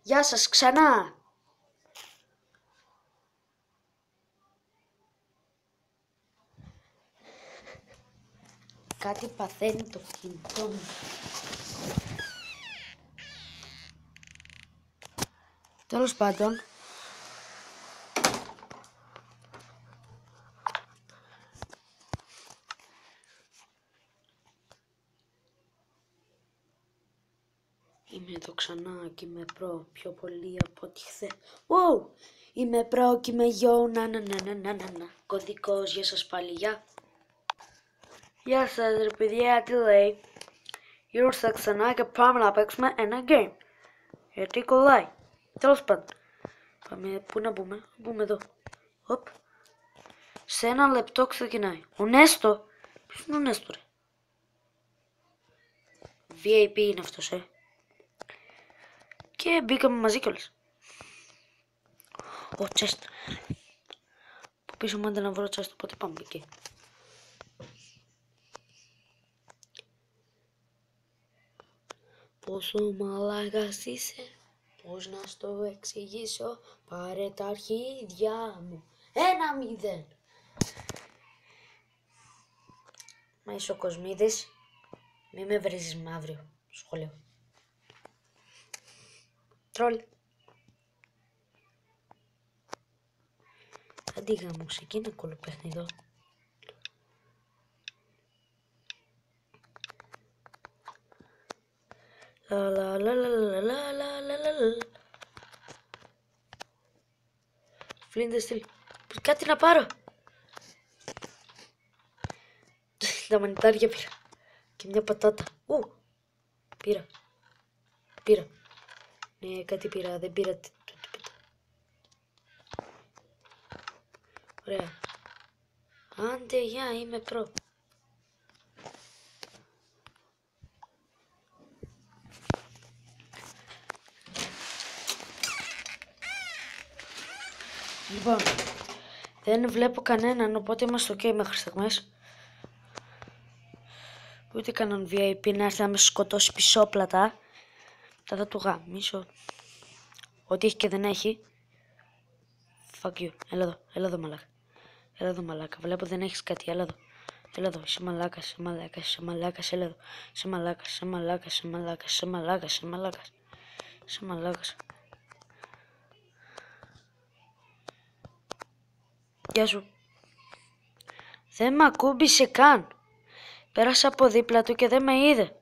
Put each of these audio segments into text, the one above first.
Γεια σας ξανά. Κάτι παθαίνει το κινητό μου. Τέλος πάντων, είμαι εδώ ξανά και είμαι προ πιο πολύ από ό,τι χθες. Wow! Είμαι προ και είμαι γιο, να. Κωδικός, για σας πάλι, Γεια σας ρε παιδιά, τι λέει. Ήρθα ξανά και πάμε να παίξουμε ένα game. Γιατί κολλάει. Τέλος πάντων. Πάμε, πού να μπούμε, μπούμε εδώ. Οπ. Σε 1 λεπτό ξεκινάει. Ο Νέστο. Ποιος είναι ο Νέστο ρε. VIP είναι αυτός Και μπήκαμε μαζί κιόλας. Ο chest. Που πίσω μου άντε να βρω chest, οπότε πάμε εκεί. Πόσο μαλάκας είσαι, πώς να στο εξηγήσω, πάρε τα αρχίδια μου, 1-0. Μα είσαι ο Κοσμίδης, μη με βρίζεις με αύριο, σχολείο. Τρόλ. Αντί γαμούς, εκεί είναι κολοπέχνιδο. Φλίντε στυλ. Κάτι να πάρω. Τα μανιτάρια πήρα. Και μια πατάτα. Πήρα. Ναι, κάτι πήρα. Δεν πήρα τίποτα. Ωραία. Άντε, γεια, είμαι προ. Λοιπόν, δεν βλέπω κανέναν, οπότε είμαστε ok μέχρι στιγμές. Ούτε κανέναν VIP να έρθει να με σκοτώσει πισόπλατα. Θα του γαμίσω. Ό,τι έχει και δεν έχει. Fuck you. Έλα εδώ μαλάκα. Βλέπω δεν έχεις κάτι, έλα εδώ. Είσαι μαλάκας. Έλα εδώ. Είσαι μαλάκας. Γεια σου. Δεν με ακούμπησε καν. Πέρασα από δίπλα του και δεν με είδε.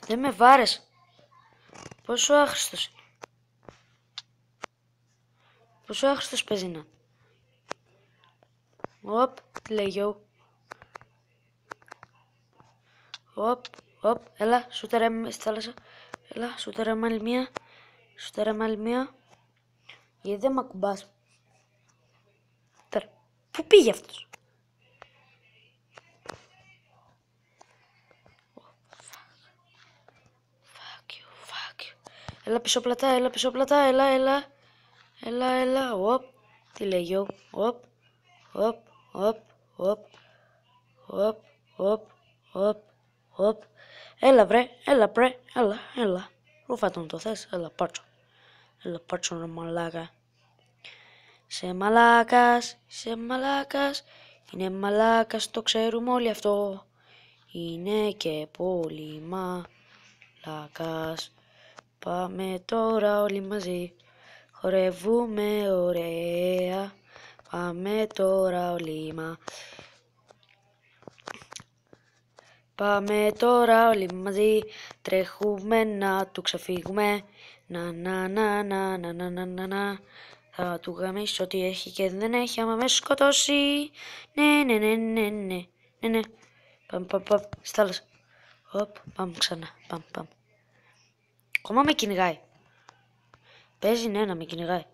Δεν με βάρες. Πόσο άχρηστος παίζει να. Οπ, τι λέει γιο. Οπ, έλα, σούταρε με στη θάλασσα. Έλα, σούταρε με άλλη μία. Γιατί δεν μ' ακουμπάς. Τώρα, πού πήγε αυτός. Fuck you. Έλα πίσω πλατά, έλα. Οπ, τι λέει γιο. Οπ. Έλα βρε. Ρούφα τον το θες, έλα πάρτσο ρε μαλάκα. Σε μαλάκας, είναι μαλάκας, το ξέρουμε όλοι αυτό. Είναι και πολύ μαλάκας. Πάμε τώρα όλοι μαζί, χορεύουμε ωραία. Πάμε τώρα όλοι μαζί, τρέχουμε να του ξεφύγουμε. Να. Θα του γαμίσω ό,τι έχει και δεν έχει άμα με σκοτώσει. Ναι. Πάμε, στη θάλασσα. Πάμε ξανά, πάμε. Ακόμα με κυνηγάει. Παίζει ναι να με κυνηγάει.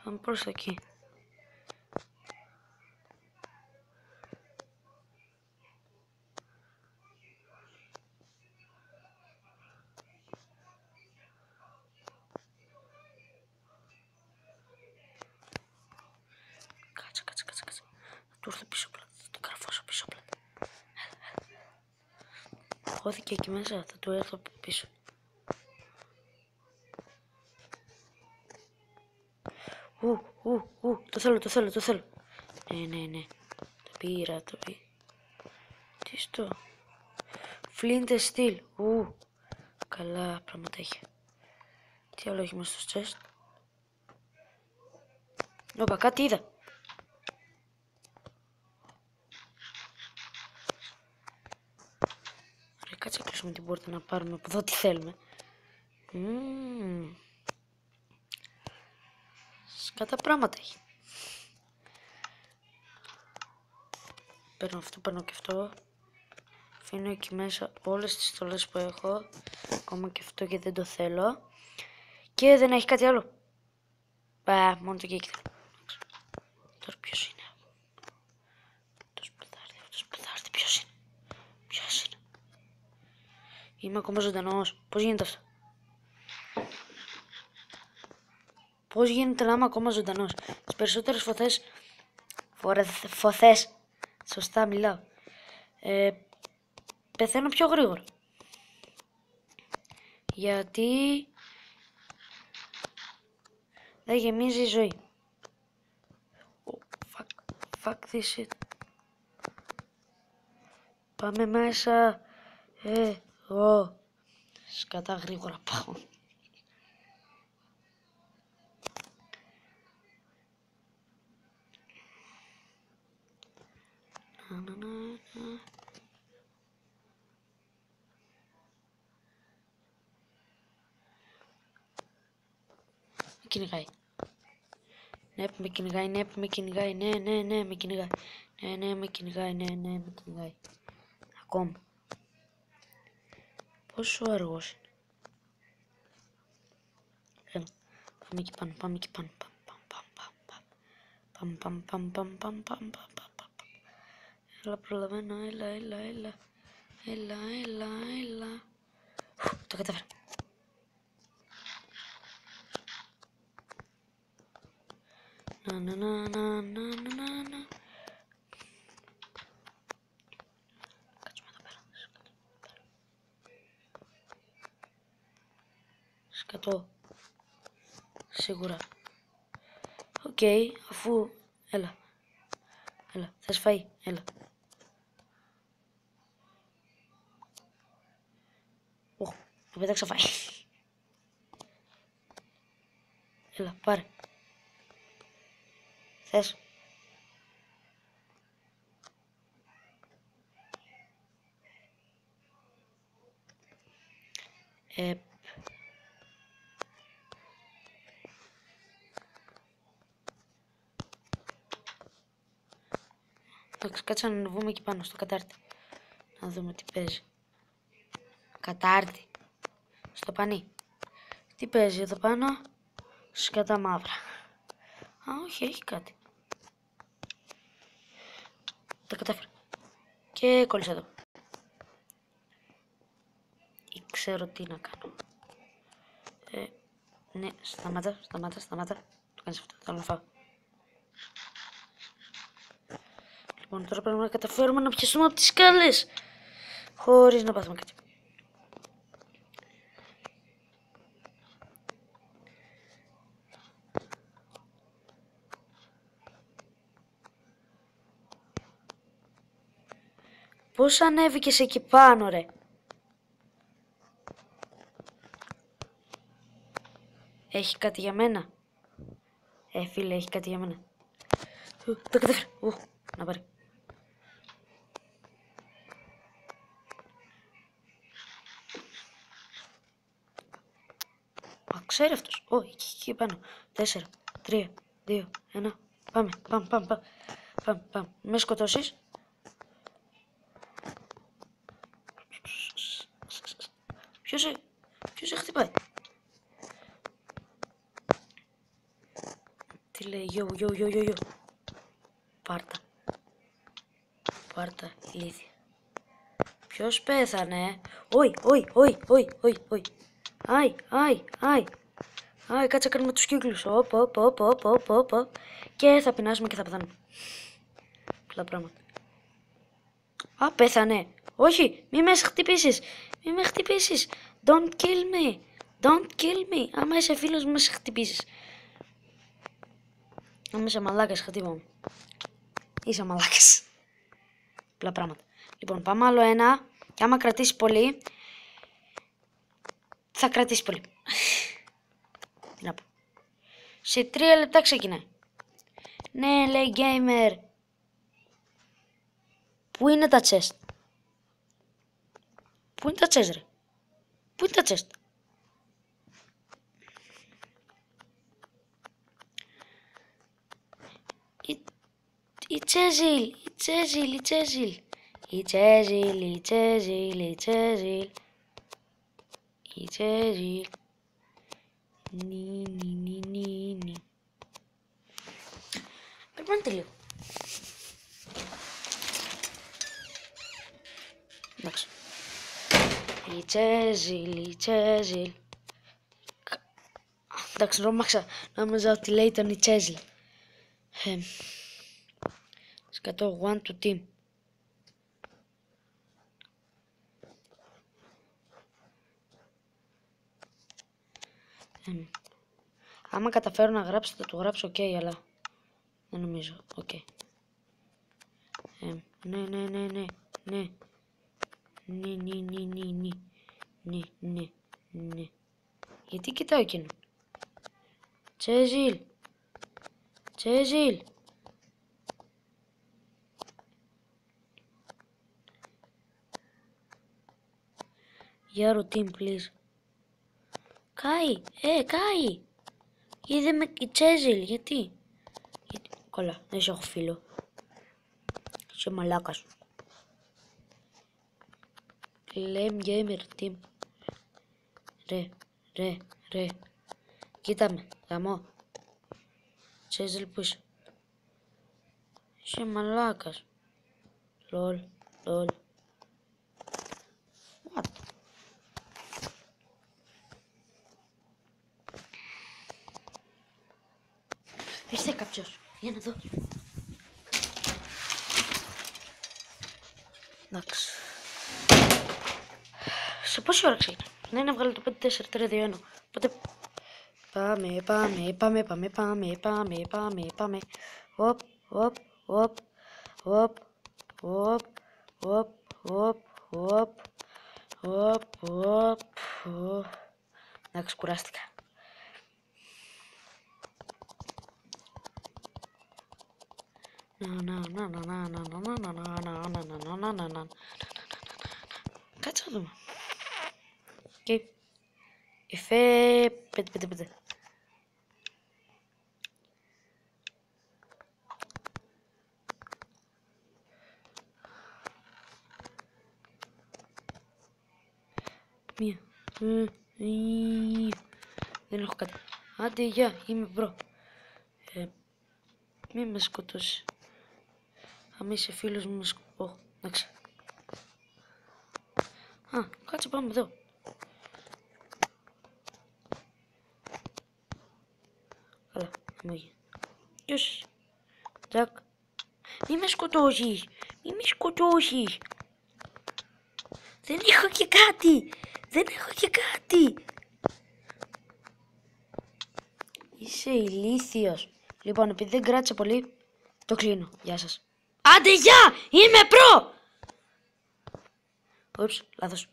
Πάμε προς εκεί. το καρφώσω πίσω πλάτα. Χώθηκε εκεί μέσα, θα του έρθω από πίσω. Το θέλω. Ναι. Το πήρα. Τι στο... Flint steel. Καλά πράγματα έχει. Τι άλλο έχει μέσα στο chest. Όπα, κάτι είδα. Ρε, κάτσε να κλείσουμε την πόρτα να πάρουμε από εδώ τι θέλουμε. Σκατά πράγματα έχει. Παίρνω αυτό, παίρνω και αυτό. Αφήνω εκεί μέσα όλες τις στολές που έχω. Ακόμα και αυτό και δεν το θέλω. Και δεν έχει κάτι άλλο. Μόνο το κέικι θέλω. Τώρα ποιος είναι? Αυτό σπουδάρτη, ποιος είναι? Είμαι ακόμα ζωντανός. Πώς γίνεται αυτό? Πώς γίνεται να είμαι ακόμα ζωντανός? Τις περισσότερες φωθές, σωστά μιλάω, πεθαίνω πιο γρήγορα. Γιατί δεν γεμίζει η ζωή. Fuck this shit. Πάμε μέσα. Σκατά γρήγορα πάω. Κυνηγάει. Ναι, με κυνηγάει, ναι, με κυνηγάει. Ακόμα. Πόσο αργός είναι? Έλα, πάμε εκεί πάνω, Πάμε. Έλα, προλαβαίνω, έλα. Το κατάφερα. Να. Κάτσουμε εδώ πέρα. Σκατώ. Σίγουρα. Οκ, αφού... Έλα. Θες φαΐ, έλα. Του πέταξα φαΐ. Έλα, πάρε. Θες? Κάτσε να ανεβούμε εκεί πάνω στο κατάρτι. Να δούμε τι παίζει. Κατάρτι. Στο πανί. Τι παίζει εδώ πάνω? Σκατά μαύρα. Όχι, έχει κάτι. Τα κατάφερα. Και κόλλησα εδώ. Ή ξέρω τι να κάνω. Ναι, σταμάτα. Το κάνεις αυτό, θέλω να φάω. Λοιπόν, τώρα πρέπει να καταφέρουμε να πιαστούμε από τις σκάλες χωρίς να πάθουμε κάτι. Πώς ανέβηκες εκεί πάνω, ρε? Έχει κάτι για μένα? Φίλε, έχει κάτι για μένα. Τα κατάφερα. Να πάρει. Ξέρει αυτός. Εκεί πάνω. 4, 3, 2, 1. Πάμε. Με σκοτώσεις. Ποιος σε χτυπάει? Τι λέει? Γιο. Πάρτα, ηλίθεια. Ποιος πέθανε? Όχι. Άι, κάτσε να κάνουμε τους κύκλους. Και θα πεινάσουμε και θα πεθάνουμε. Απλά πράγματα. Α, πέθανε. Όχι, μη με χτυπήσεις. Μη με χτυπήσεις. Don't kill me. Don't kill me. Άμα είσαι φίλος μου, με χτυπήσεις. Άμα είσαι μαλάκας, χτύπαμε. Είσαι μαλάκας. Απλά πράγματα. Λοιπόν, πάμε άλλο ένα. Και άμα κρατήσει πολύ, θα κρατήσει πολύ. Τι να πω. Σε 3 λεπτά ξεκινάει. Ναι, λέει gamer. Πού είναι τα chest? Πού είναι τα chest, ρε? Πού είναι τα chest? Η Τσέζιλ, η Τσέζιλ, η Τσέζιλ. Η Τσέζιλ, η Τσέζιλ, η Τσέζιλ. Η Τσέζιλ. Νι. Περιμένετε λίγο. Εντάξει. Η Τσέζιλ, η Τσέζιλ. Εντάξει, νόμιζα ότι λέει ήταν η Τσέζιλ. Σκατώ one to team. Άμα καταφέρω να γράψω θα του γράψω ok, αλλά δεν νομίζω. Ok. Ναι. Γιατί κοιτάω εκείνο? Τσέζιλ. Τσέζιλ. Για team, please. Κάει. Κάει. Είδε με η Τσέζιλ. Γιατί? Καλά, δεν σε έχω φίλο. Είσαι μαλάκας. Λέμε gamer team. Ρε. Κοίτα με, γαμώ. Τσέζιλ που είσαι? Είσαι μαλάκας. Λολ. What? Ήρθε κάποιος. Για να δω. Εντάξει. Σε πόση ώρα ξεκινάει? Ναι, να βγάλω το 5-4-3-2-1. Οπότε πάμε. Οπ. Εντάξει, κουράστηκα. Κάτσε να δούμε. Και εφέ 5. Μία. Δεν έχω κάτι. Άντε, γεια, είμαι μπρο. Μη με σκοτώσει. Αν είσαι φίλος μου, με σκοτώ. Εντάξει. Κάτσε, πάμε εδώ. Καλά, είμαι εκεί. Ποιος? Τζακ. Μη με σκοτώσεις. Δεν έχω και κάτι. Είσαι ηλίθιος. Λοιπόν, επειδή δεν κράτησε πολύ, το κλείνω. Γεια σας. Άντε, γεια! Είμαι προ! Ούψ, λάθος.